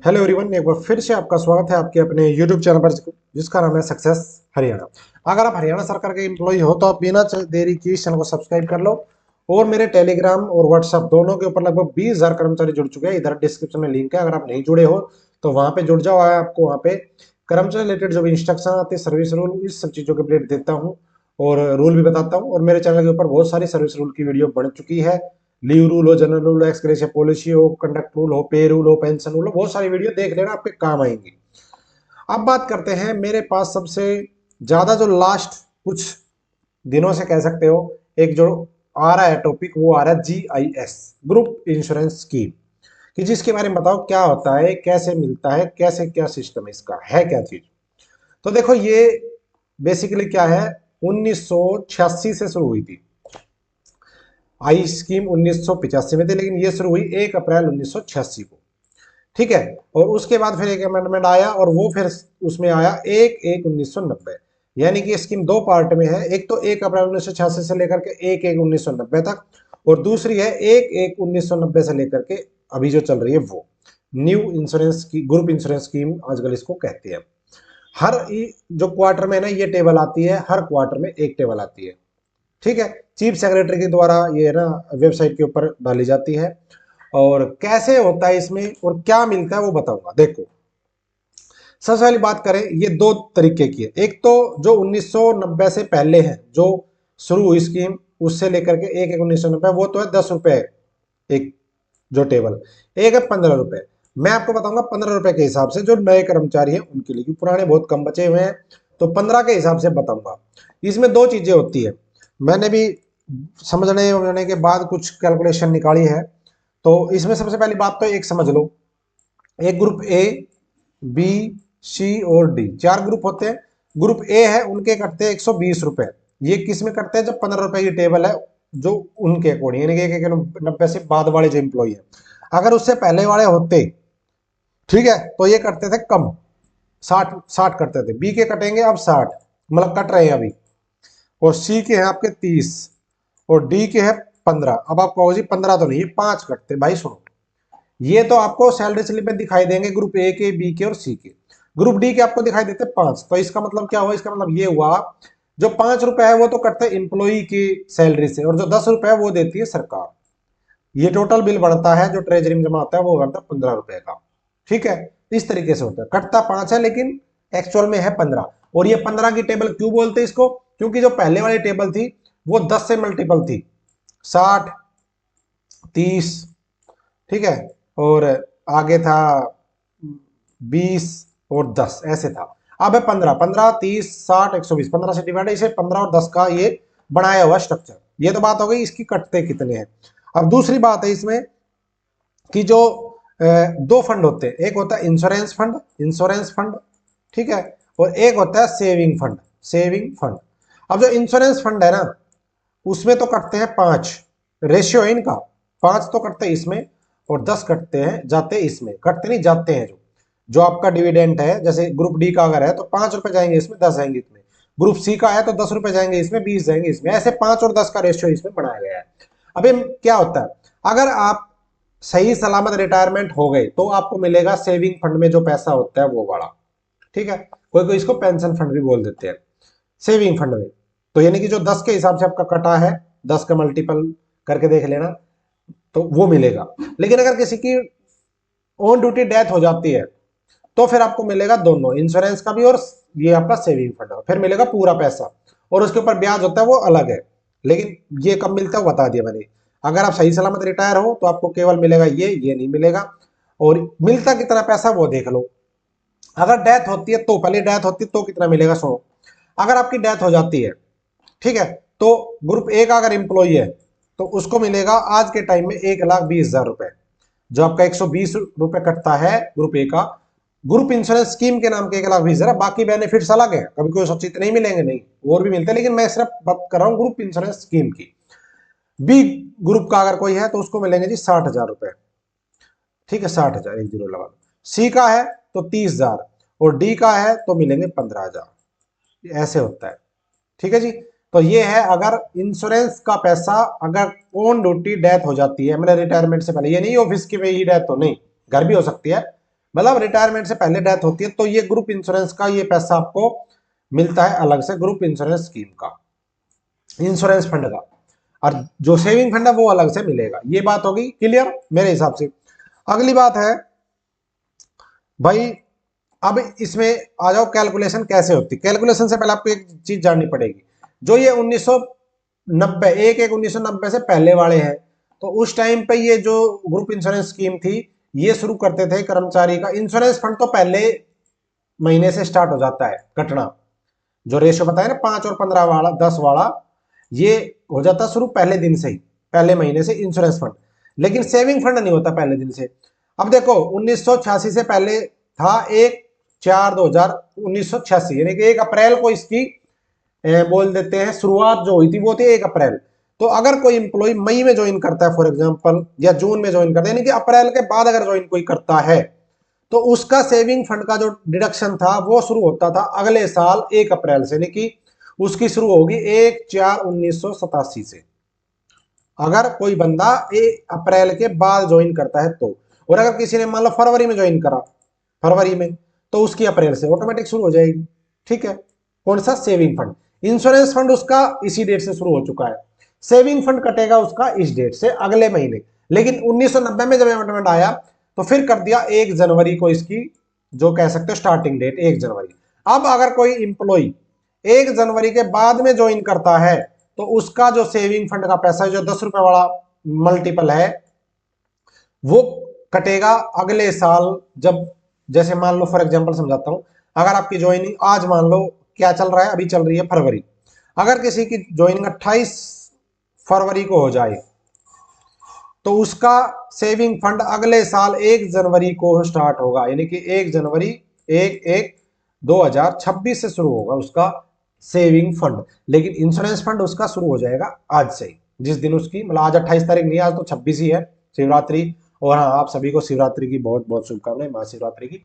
Hello everyone, एक बार फिर से आपका स्वागत है आपके अपने यूट्यूब चैनल पर जिसका नाम है सक्सेस हरियाणा। अगर आप हरियाणा सरकार के एम्प्लॉय हो तो आप बिना देरी किए इस चैनल को सब्सक्राइब कर लो। और मेरे टेलीग्राम और व्हाट्सएप दोनों के ऊपर लगभग 20,000 कर्मचारी जुड़ चुके हैं। इधर डिस्क्रिप्शन में लिंक है, अगर आप नहीं जुड़े हो तो वहां पे जुड़ जाओ। आपको वहां पे कर्मचारी रिलेटेड जो भी इंस्ट्रक्शन आते हैं, सर्विस रूल, इस सब चीजों के अपडेट देता हूँ और रूल भी बताता हूँ। और मेरे चैनल के ऊपर बहुत सारी सर्विस रूल की वीडियो बन चुकी है। लीव रूल हो, जनरल रूल, एक्सग्रेशिया पॉलिसी हो, कंडक्ट रूल हो, पे रूल हो, पेंशन रूल हो, बहुत सारी वीडियो देख लेना, आपके काम आएंगी। अब बात करते हैं मेरे पास सबसे ज्यादा जो लास्ट कुछ दिनों से कह सकते हो एक जो आ रहा है टॉपिक, वो आ रहा है GIS, ग्रुप इंश्योरेंस स्कीम, कि जिसके बारे में बताओ क्या होता है, कैसे मिलता है, कैसे क्या सिस्टम है, इसका है क्या चीज। तो देखो, ये बेसिकली क्या है, 1986 से शुरू हुई थी। आई स्कीम 1985 में थी, लेकिन ये शुरू हुई 1 अप्रैल 1986 को। ठीक है। और उसके बाद फिर एक अमेंडमेंट आया और वो फिर उसमें आया 1/1/1990। यानी कि स्कीम दो पार्ट में है, एक तो 1 अप्रैल 1986 से लेकर के 1/1/1990 तक, और दूसरी है 1/1/1990 से लेकर के अभी जो चल रही है वो न्यू इंश्योरेंस की ग्रुप इंश्योरेंस स्कीम आजकल इसको कहते हैं। हर जो क्वार्टर में ना ये टेबल आती है, हर क्वार्टर में एक टेबल आती है। ठीक है। चीफ सेक्रेटरी के द्वारा ये ना वेबसाइट के ऊपर डाली जाती है। और कैसे होता है इसमें और क्या मिलता है वो बताऊंगा। देखो, सबसे पहली बात करें, ये दो तरीके की है। एक तो जो 1990 से पहले है, जो शुरू हुई स्कीम, उससे लेकर के 1/1/1990, वो तो है 10 रुपए एक जो टेबल। एक है 15 रुपए। मैं आपको बताऊंगा 15 रुपए के हिसाब से जो नए कर्मचारी हैं उनके लिए, क्योंकि पुराने बहुत कम बचे हुए हैं, तो 15 के हिसाब से बताऊंगा। इसमें दो चीजें होती है, मैंने भी समझने के बाद कुछ कैलकुलेशन निकाली है। तो इसमें सबसे पहली बात तो एक समझ लो, एक ग्रुप ए, बी, सी और डी, चार ग्रुप होते हैं। ग्रुप ए है, उनके कटते हैं 120 रुपए। ये किस में कटते हैं, जब 15 रुपए की टेबल है, जो उनके अकॉर्डिंग, यानी कि 1/1/90 से बाद वाले जो एम्प्लॉय है। अगर उससे पहले वाले होते, ठीक है, तो ये करते थे कम, 60 करते थे। बी के कटेंगे अब 60, मतलब कट रहे हैं अभी। और सी के हैं आपके 30, और डी के हैं 15। अब आप कहोगे जी 15 तो नहीं, ये 5 कटते। भाई सुनो, ये तो आपको सैलरी स्लिप में दिखाई देंगे ग्रुप ए के, बी के और सी के। ग्रुप डी के आपको दिखाई देते 5। तो इसका मतलब क्या हुआ, इसका मतलब ये हुआ, जो 5 रुपए है वो तो कटते एम्प्लॉई की सैलरी से, और जो 10 रुपए है वो देती है सरकार। ये टोटल बिल बनता है जो ट्रेजरी में जमा होता है, वो बनता है 15 रुपए का। ठीक है। इस तरीके से होता है, कटता 5 है लेकिन एक्चुअल में है 15। और ये 15 की टेबल क्यों बोलते हैं इसको, क्योंकि जो पहले वाली टेबल थी वो 10 से मल्टीपल थी, 60, 30, ठीक है, और आगे था 20 और 10, ऐसे था। अब है 15, 15, 30, 60, 120, 15 से डिवाइड है, इसे 15 और 10 का ये बनाया हुआ स्ट्रक्चर। ये तो बात हो गई इसकी कटते कितने हैं। अब दूसरी बात है इसमें कि जो दो फंड होते हैं, एक होता है इंश्योरेंस फंड, इंश्योरेंस फंड, ठीक है, और एक होता है सेविंग फंड, सेविंग फंड। अब जो इंश्योरेंस फंड है ना, उसमें तो कटते हैं 5, रेशियो है इनका, 5 तो कटते हैं इसमें, और 10 कटते हैं जाते इसमें, कटते नहीं जाते हैं। जो जो आपका डिविडेंट है, जैसे ग्रुप डी का अगर है तो 5 रुपए जाएंगे इसमें, 10 जाएंगे इसमें। ग्रुप सी का है तो 10 रुपए जाएंगे इसमें, 20 जाएंगे इसमें, ऐसे 5 और 10 का रेशियो इसमें बनाया गया है। अभी क्या होता है, अगर आप सही सलामत रिटायरमेंट हो गए तो आपको मिलेगा सेविंग फंड में जो पैसा होता है वो वाला। ठीक है। कोई कोई इसको पेंशन फंड भी बोल देते हैं, सेविंग फंड में। तो यानी कि जो 10 के हिसाब से आपका कटा है, 10 का मल्टीपल करके देख लेना, तो वो मिलेगा। लेकिन अगर किसी की ऑन ड्यूटी डेथ हो जाती है तो फिर आपको मिलेगा दोनों, इंश्योरेंस का भी और ये आपका सेविंग फंड का, फिर मिलेगा पूरा पैसा। और उसके ऊपर ब्याज होता है वो अलग है। लेकिन ये कब मिलता है बता दिया मैंने। अगर आप सही सलामत रिटायर हो तो आपको केवल मिलेगा ये नहीं मिलेगा। और मिलता कितना पैसा वो देख लो। अगर डेथ होती है तो, पहले डेथ होती है तो कितना मिलेगा, सुनो। अगर आपकी डेथ हो जाती है, ठीक है, तो ग्रुप ए का अगर एम्प्लॉय है तो उसको मिलेगा आज के टाइम में 1,20,000 रुपए। जो आपका 120 रुपए कटता है ग्रुप ए का, ग्रुप इंश्योरेंस स्कीम के नाम के 1,20,000, बाकी बेनिफिट्स अलग है, कभी कोई सोचे इतने ही मिलेंगे, नहीं, और भी मिलते हैं, लेकिन मैं सिर्फ बात कर रहा हूँ ग्रुप इंश्योरेंस स्कीम की। बी ग्रुप का अगर कोई है तो उसको मिलेंगे जी 60,000 रुपए। ठीक है, 60,000, एक जीरो लगा लो। सी का है तो 30,000, और डी का है तो मिलेंगे 15,000। ऐसे होता है। ठीक है जी। तो ये है अगर इंश्योरेंस का पैसा, अगर ऑन ड्यूटी डेथ हो जाती है, मतलब रिटायरमेंट से पहले, ये नहीं ऑफिस की में ही डेथ हो, नहीं, घर भी हो सकती है, मतलब रिटायरमेंट से पहले डेथ होती है तो ये ग्रुप इंश्योरेंस का ये पैसा आपको मिलता है अलग से, ग्रुप इंश्योरेंस स्कीम का, इंश्योरेंस फंड का। और जो सेविंग फंड है वो अलग से मिलेगा। ये बात होगी क्लियर मेरे हिसाब से। अगली बात है भाई, अब इसमें आ जाओ, कैलकुलेशन कैसे होती है। कैलकुलेशन से पहले आपको एक चीज जाननी पड़ेगी, जो ये 1990 एक 1990 से पहले वाले हैं, तो उस टाइम पे ये जो ग्रुप इंश्योरेंस स्कीम थी, ये शुरू करते थे कर्मचारी का इंश्योरेंस फंड तो पहले महीने से स्टार्ट हो जाता है कटना। जो रेशो बताया ना 5 और 15 वाला 10 वाला, ये हो जाता शुरू पहले दिन से ही, पहले महीने से इंश्योरेंस फंड। लेकिन सेविंग फंड नहीं होता पहले दिन से। अब देखो 1986 से पहले था 1/4/2000 1986, यानी कि 1 अप्रैल को इसकी बोल देते हैं शुरुआत जो हुई थी वो थी 1 अप्रैल। तो अगर कोई इंप्लॉय मई में ज्वाइन करता है फॉर एग्जांपल, या जून में ज्वाइन करता है, यानी कि अप्रैल के बाद अगर ज्वाइन कोई करता है, तो उसका सेविंग फंड का जो डिडक्शन था वो शुरू होता था अगले साल 1 अप्रैल से, यानी कि उसकी शुरू होगी 1/4/1987 से, अगर कोई बंदा 1 अप्रैल के बाद ज्वाइन करता है तो। और अगर किसी ने मान लो फरवरी में ज्वाइन करा, फरवरी में, तो उसकी अप्रैल से ऑटोमेटिक शुरू हो जाएगी। ठीक है, कौन सा? Saving fund. इंश्योरेंस फंड उसका इसी डेट से शुरू हो चुका है, सेविंग फंड कटेगा उसका इस डेट से अगले महीने। लेकिन 1990 में जब अमेंडमेंट आया तो फिर कर दिया 1 जनवरी को इसकी, जो कह सकते हो स्टार्टिंग डेट 1 जनवरी। अब अगर कोई इंप्लॉय 1 जनवरी के बाद में ज्वाइन करता है, तो उसका जो सेविंग फंड का पैसा जो 10 रुपए वाला मल्टीपल है, वो कटेगा अगले साल। जब जैसे मान लो फॉर एग्जांपल समझाता हूं, अगर आपकी ज्वाइनिंग आज मान लो क्या चल रहा है, अभी चल रही है फरवरी, अगर किसी की ज्वाइनिंग 28 फरवरी को हो जाए, तो उसका सेविंग फंड अगले साल 1 जनवरी को स्टार्ट होगा, यानी कि 1 जनवरी 1/1/2026 से शुरू होगा उसका सेविंग फंड। लेकिन इंश्योरेंस फंड उसका शुरू हो जाएगा आज से ही, जिस दिन उसकी, मतलब आज 28 तारीख नहीं है, आज तो 26 ही है, शिवरात्रि। और हाँ, आप सभी को शिवरात्रि की बहुत बहुत शुभकामनाएं, महाशिवरात्रि की।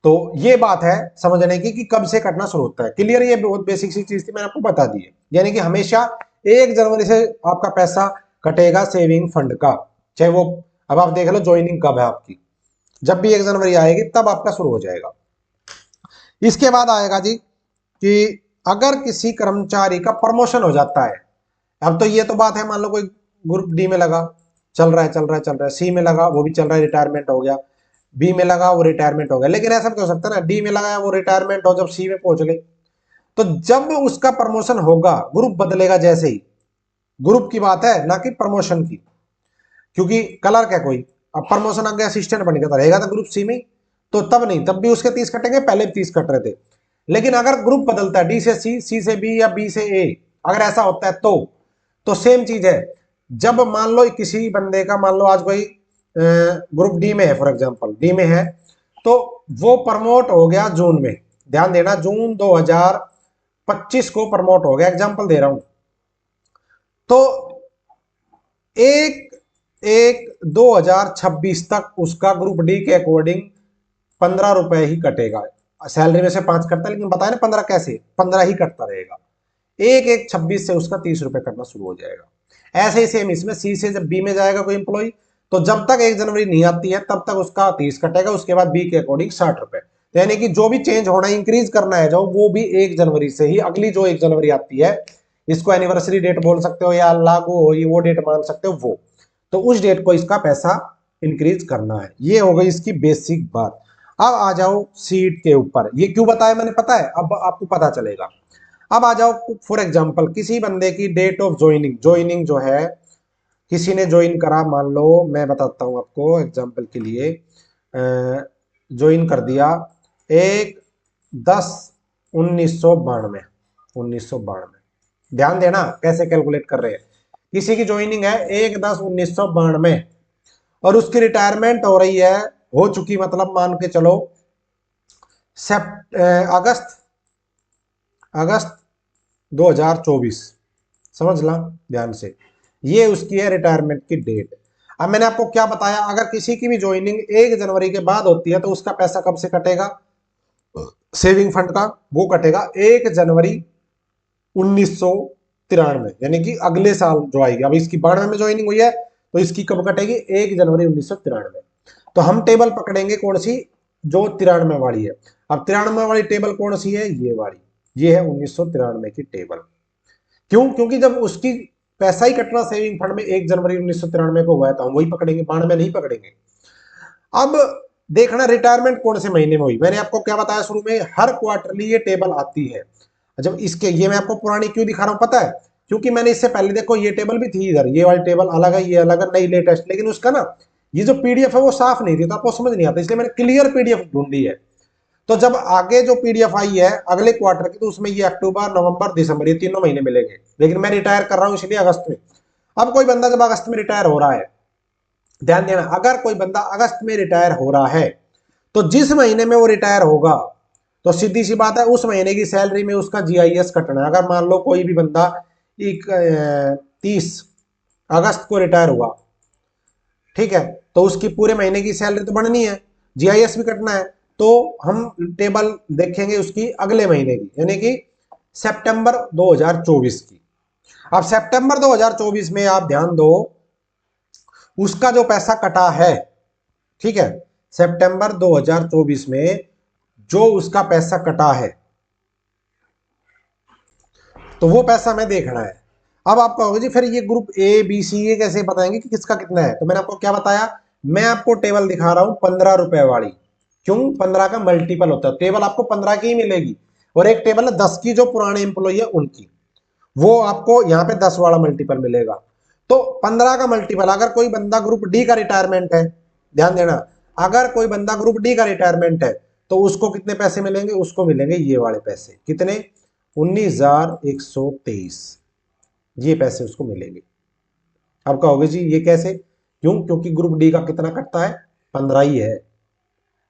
तो ये बात है समझने की कि कब से कटना शुरू होता है। क्लियर? ये बहुत बेसिक सी चीज थी, मैंने आपको बता दी है। यानी कि हमेशा 1 जनवरी से आपका पैसा कटेगा सेविंग फंड का, चाहे वो, अब आप देख लो ज्वाइनिंग कब है आपकी, जब भी 1 जनवरी आएगी तब आपका शुरू हो जाएगा। इसके बाद आएगा जी कि अगर किसी कर्मचारी का प्रमोशन हो जाता है, अब तो ये तो बात है, मान लो कोई ग्रुप डी में लगा, चल रहा है चल रहा है चल रहा है, सी में लगा वो भी चल रहा है, रिटायरमेंट हो गया, बी में लगा वो रिटायरमेंट हो गया। लेकिन ऐसा भी हो सकता है ना, डी में लगा वो रिटायरमेंट हो, जब सी में पहुंच गए, तो जब उसका प्रमोशन होगा, ग्रुप बदलेगा जैसे ही, ग्रुप की बात है ना कि प्रमोशन की, क्योंकि क्लर्क है कोई, अब प्रमोशन आ गया असिस्टेंट बन गया, तो रहेगा तो ग्रुप सी में, तो तब नहीं, तब भी उसके 30 कटेंगे, पहले भी 30 कट रहे थे। लेकिन अगर ग्रुप बदलता है डी से सी, सी से बी या बी से ए, अगर ऐसा होता है तो सेम चीज है। जब मान लो किसी बंदे का, मान लो आज कोई ग्रुप डी में है, फॉर एग्जांपल डी में है, तो वो प्रमोट हो गया जून में, ध्यान देना जून 2025 को प्रमोट हो गया, एग्जांपल दे रहा हूं, तो 1/1/2026 तक उसका ग्रुप डी के अकॉर्डिंग 15 रुपए ही कटेगा। सैलरी में से 5 कटता है, लेकिन बताया ना 15 कैसे, 15 ही कटता रहेगा। 1/1/26 से उसका 30 रुपए कटना शुरू हो जाएगा। ऐसे ही सेम इसमें सी से जब बी में जाएगा कोई इंप्लॉय, तो जब तक 1 जनवरी नहीं आती है तब तक उसका 30 कटेगा, उसके बाद बी के अकॉर्डिंग 60 रुपए। तो यानी कि जो भी चेंज होना है, इंक्रीज करना है जो, वो भी 1 जनवरी से ही, अगली जो 1 जनवरी आती है, इसको एनिवर्सरी डेट बोल सकते हो या लागू हो वो डेट मान सकते हो, वो, तो उस डेट को इसका पैसा इंक्रीज करना है। ये हो गई इसकी बेसिक बात। अब आ जाओ सीट के ऊपर, ये क्यों बताया मैंने, पता है, अब आपको पता चलेगा। अब आ जाओ फॉर एग्जांपल किसी बंदे की डेट ऑफ ज्वाइनिंग, ज्वाइनिंग जो है, किसी ने ज्वाइन करा, मान लो मैं बताता हूं आपको एग्जांपल के लिए, ज्वाइन कर दिया 1/10/1992, 1992, ध्यान देना कैसे कैलकुलेट कर रहे हैं। किसी की ज्वाइनिंग है 1/10/1992 और उसकी रिटायरमेंट हो रही है, हो चुकी, मतलब मान के चलो अगस्त अगस्त 2024, समझ ला ध्यान से, ये उसकी है रिटायरमेंट की डेट। अब मैंने आपको क्या बताया, अगर किसी की भी ज्वाइनिंग 1 जनवरी के बाद होती है तो उसका पैसा कब से कटेगा सेविंग फंड का, वो कटेगा 1 जनवरी 1993, यानी कि अगले साल जो आएगी। अब इसकी 92 में ज्वाइनिंग हुई है, तो इसकी कब कटेगी 1 जनवरी 1993। तो हम टेबल पकड़ेंगे कौन सी, जो 93 वाली है। अब 93 वाली टेबल कौन सी है, ये वाली, ये है 1993 की टेबल। क्यों, क्योंकि जब उसकी पैसा ही कटना सेविंग फंड में 1 जनवरी 1993 को हुआ है, तो हम वही पकड़ेंगे, 92 नहीं पकड़ेंगे। अब देखना रिटायरमेंट कौन से महीने में हुई। मैंने आपको क्या बताया शुरू में, हर क्वार्टरली ये टेबल आती है। जब इसके, ये मैं आपको पुरानी क्यों दिखा रहा हूं पता है, क्योंकि मैंने इससे पहले देखो ये टेबल भी थी इधर, ये वाली टेबल अलग है, ये अलग है, नई लेटेस्ट, लेकिन उसका ना ये जो पीडीएफ है वो साफ नहीं थी, तो आपको समझ नहीं आता, इसलिए मैंने क्लियर पीडीएफ ढूंढी है। तो जब आगे जो पीडीएफ आई है अगले क्वार्टर की, तो उसमें ये अक्टूबर नवंबर दिसंबर ये तीनों महीने मिलेंगे, लेकिन मैं रिटायर कर रहा हूं इसलिए अगस्त में। अब कोई बंदा जब अगस्त में रिटायर हो रहा है, ध्यान देना, अगर कोई बंदा अगस्त में रिटायर हो रहा है, तो जिस महीने में वो रिटायर होगा, तो सीधी सी बात है उस महीने की सैलरी में उसका जीआईएस कटना है। अगर मान लो कोई भी बंदा 30 अगस्त को रिटायर हुआ, ठीक है, तो उसकी पूरे महीने की सैलरी तो बढ़नी है, जीआईएस भी कटना है, तो हम टेबल देखेंगे उसकी अगले महीने की, यानी कि सितंबर 2024 की। अब सितंबर 2024 में आप ध्यान दो, उसका जो पैसा कटा है, ठीक है, सितंबर 2024 में जो उसका पैसा कटा है, तो वो पैसा हमें देखना है। अब आप कहोगे जी फिर ये ग्रुप ए बी सी ये कैसे बताएंगे कि किसका कितना है, तो मैंने आपको क्या बताया, मैं आपको टेबल दिखा रहा हूं 15 रुपए वाली। क्यों, 15 का मल्टीपल होता है, टेबल आपको 15 की ही मिलेगी, और एक टेबल है 10 की, जो पुराने इंप्लॉई है उनकी, वो आपको यहाँ पे 10 वाला मल्टीपल मिलेगा। तो 15 का मल्टीपल, अगर कोई बंदा ग्रुप डी का रिटायरमेंट है, ध्यान देना, अगर कोई बंदा ग्रुप डी का रिटायरमेंट है, तो उसको कितने पैसे मिलेंगे, उसको मिलेंगे ये वाले पैसे, कितने, 19,123, ये पैसे उसको मिलेंगे। अब कहोगे जी ये कैसे, क्यों, क्योंकि ग्रुप डी का कितना कटता है, 15 ही है,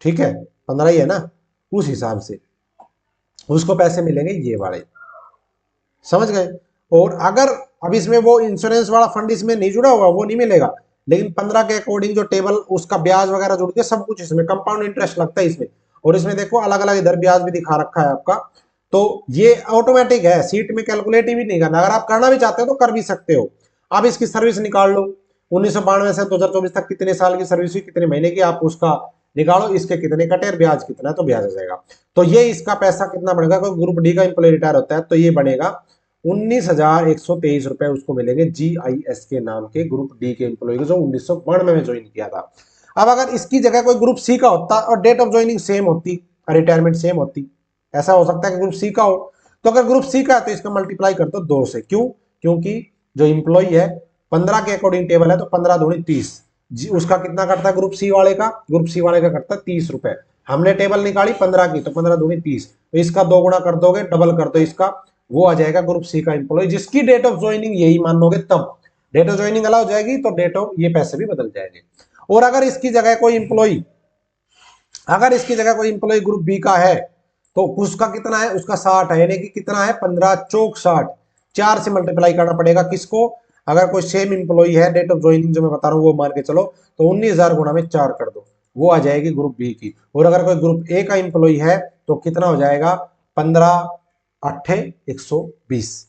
ठीक है, 15 ही है ना, उस हिसाब से उसको पैसे मिलेंगे ये वाले, समझ गए। और अगर अब इसमें वो इंश्योरेंस वाला फंड इसमें नहीं जुड़ा हुआ, वो नहीं मिलेगा, लेकिन 15 के अकॉर्डिंग जो टेबल उसका ब्याज वगैरह जुड़ के सब कुछ, इसमें कंपाउंड इंटरेस्ट लगता है इसमें, और इसमें देखो अलग अलग इधर ब्याज भी दिखा रखा है आपका। तो ये ऑटोमेटिक है, सीट में कैलकुलेट भी नहीं करना, अगर आप करना भी चाहते हो तो कर भी सकते हो। आप इसकी सर्विस निकाल लो, 1992 से 2024 तक कितने साल की सर्विस हुई, कितने महीने की, आप उसका निकालो, इसके कितने कटे और ब्याज कितना है, तो ब्याज आ जाएगा। तो ये इसका पैसा कितना बनेगा, कोई ग्रुप डी का इंप्लॉय रिटायर होता है तो ये बनेगा 19,123 रुपए उसको मिलेंगे जीआईएस के नाम के, ग्रुप डी के इंप्लॉय को, जो 1992 में ज्वाइन किया था। अब अगर इसकी जगह कोई ग्रुप सी का होता और डेट ऑफ ज्वाइनिंग सेम होती, रिटायरमेंट सेम होती, ऐसा हो सकता है कि ग्रुप सी का हो, तो अगर ग्रुप सी का है तो इसका मल्टीप्लाई कर दो 2 से। क्यों, क्योंकि जो इंप्लॉय है 15 के अकॉर्डिंग टेबल है, तो 15 दूनी 30, उसका कितना करता है ग्रुप सी वाले का, ग्रुप सी वाले का करता है 30 रुपए। हमने टेबल निकाली 15 की, तो 15 दूनी 30, तो इसका 2 गुना कर दोगे, डबल कर दो इसका, वो आ जाएगा ग्रुप सी का इंप्लॉय, जिसकी डेट ऑफ ज्वाइनिंग यही मान लोगे, तब डेट ऑफ ज्वाइनिंग अलग हो जाएगी, तो डेट ऑफ ये पैसे भी बदल जाएंगे। और अगर इसकी जगह कोई इंप्लॉय, अगर इसकी जगह कोई इंप्लॉय ग्रुप बी का है, तो उसका कितना है, उसका 60 है, यानी कि कितना है, 15 चौक 60, 4 से मल्टीप्लाई करना पड़ेगा किसको, अगर कोई सेम इंप्लॉय है, डेट ऑफ ज्वाइनिंग जो मैं बता रहा हूँ वो मान के चलो, तो 19,000 गुणा में 4 कर दो, वो आ जाएगी ग्रुप बी की। और अगर कोई ग्रुप ए का इंप्लॉय है तो कितना हो जाएगा, 15 अट्ठे 120,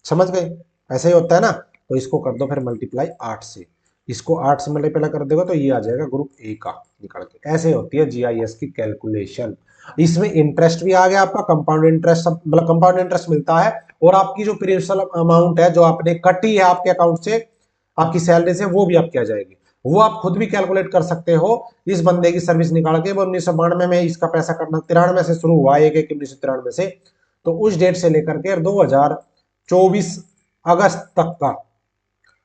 समझ गए, ऐसे ही होता है ना। तो इसको कर दो फिर मल्टीप्लाई 8 से, इसको 8 से मल्टीप्लाई कर देगा तो ये आ जाएगा ग्रुप ए का निकल के। ऐसे होती है जीआईएस की कैलकुलेशन। इसमें इंटरेस्ट भी आ गया आपका, कंपाउंड इंटरेस्ट, मतलब कंपाउंड इंटरेस्ट मिलता है, और आपकी जो प्रिंसिपल अमाउंट है जो आपने कटी है आपके अकाउंट से, आपकी सैलरी से, वो भी आपकी आ जाएगी। वो आप खुद भी कैलकुलेट कर सकते हो, इस बंदे की सर्विस निकाल के, वो 1992 में इसका पैसा कटना, 93 से शुरू हुआ, 1/1/1993 से, तो उस डेट से लेकर के 2024 अगस्त तक का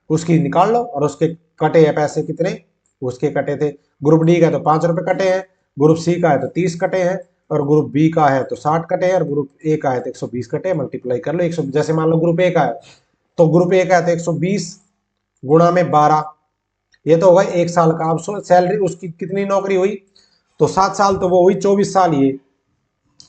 उसकी निकाल लो, और उसके कटे हैं पैसे कितने, उसके कटे थे, ग्रुप डी का तो 5 रुपए कटे हैं, ग्रुप सी का है तो 30 कटे हैं, और ग्रुप बी का है तो 60 कटे हैं, और ग्रुप ए का है तो 120 कटे हैं। मल्टीप्लाई कर लो 100, जैसे मान लो ग्रुप ए का है, तो ग्रुप ए का है तो 120 गुणा में 12, ये तो होगा 1 साल का। अब सैलरी उसकी कितनी नौकरी हुई, तो 7 साल, तो वो हुई 24 साल, ये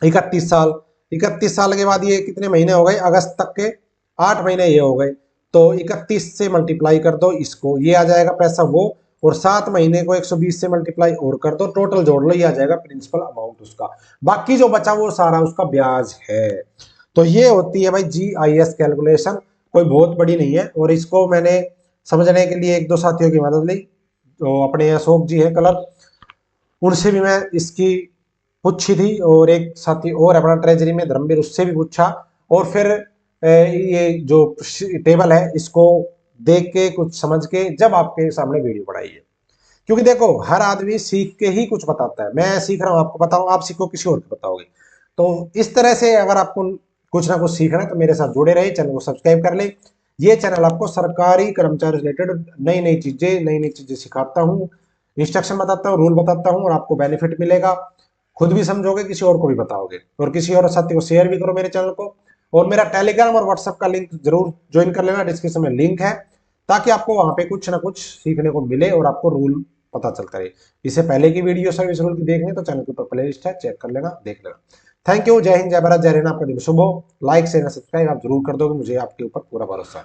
31 साल, 31 साल के बाद ये कितने महीने हो गए, अगस्त तक के 8 महीने ये हो गए, तो 31 से मल्टीप्लाई कर दो इसको, ये आ जाएगा पैसा वो, और 7 महीने को 120 से मल्टीप्लाई और कर दो, टोटल जोड़ लो, ये आ जाएगा प्रिंसिपल अमाउंट उसका, बाकी जो बचा वो सारा उसका ब्याज है। तो ये होती है भाई जीआईएस कैलकुलेशन, कोई बहुत बड़ी नहीं है, और इसको मैंने समझने के लिए 1-2 साथियों की मदद ली, तो अपने अशोक जी हैं कलर, उनसे भी मैं इसकी पूछी थी, और एक साथी और अपना ट्रेजरी में धर्मवीर, उससे भी पूछा। और फिर ये जो टेबल है इसको देख के कुछ समझ के जब आपके सामने वीडियो बनाई है। क्योंकि देखो हर आदमी सीख के ही कुछ बताता है, मैं सीख रहा हूं आपको बताऊं, आप सीखो किसी और को बताओगे। तो इस तरह से अगर आपको कुछ ना कुछ सीखना है तो मेरे साथ जुड़े रहे, चैनल को सब्सक्राइब कर ले। ये चैनल आपको सरकारी कर्मचारी रिलेटेड नई नई चीजें सिखाता हूँ, इंस्ट्रक्शन बताता हूँ, रूल बताता हूँ, और आपको बेनिफिट मिलेगा। खुद भी समझोगे, किसी और को भी बताओगे, और किसी और साथी को शेयर भी करो मेरे चैनल को। और मेरा टेलीग्राम और व्हाट्सएप का लिंक जरूर ज्वाइन कर लेना, डिस्क्रिप्शन में लिंक है, ताकि आपको वहां पे कुछ ना कुछ सीखने को मिले और आपको रूल पता चलता रहे। इससे पहले की वीडियो सर्विस रूल की देखनी तो चैनल के ऊपर प्ले लिस्ट है, चेक कर लेना, देख लेना। थैंक यू, जय हिंद, जय भारत, जय हिंद। आपका दिन शुभ हो। लाइक शेयर सब्सक्राइब आप जरूर कर दोगे, मुझे आपके ऊपर पूरा भरोसा है।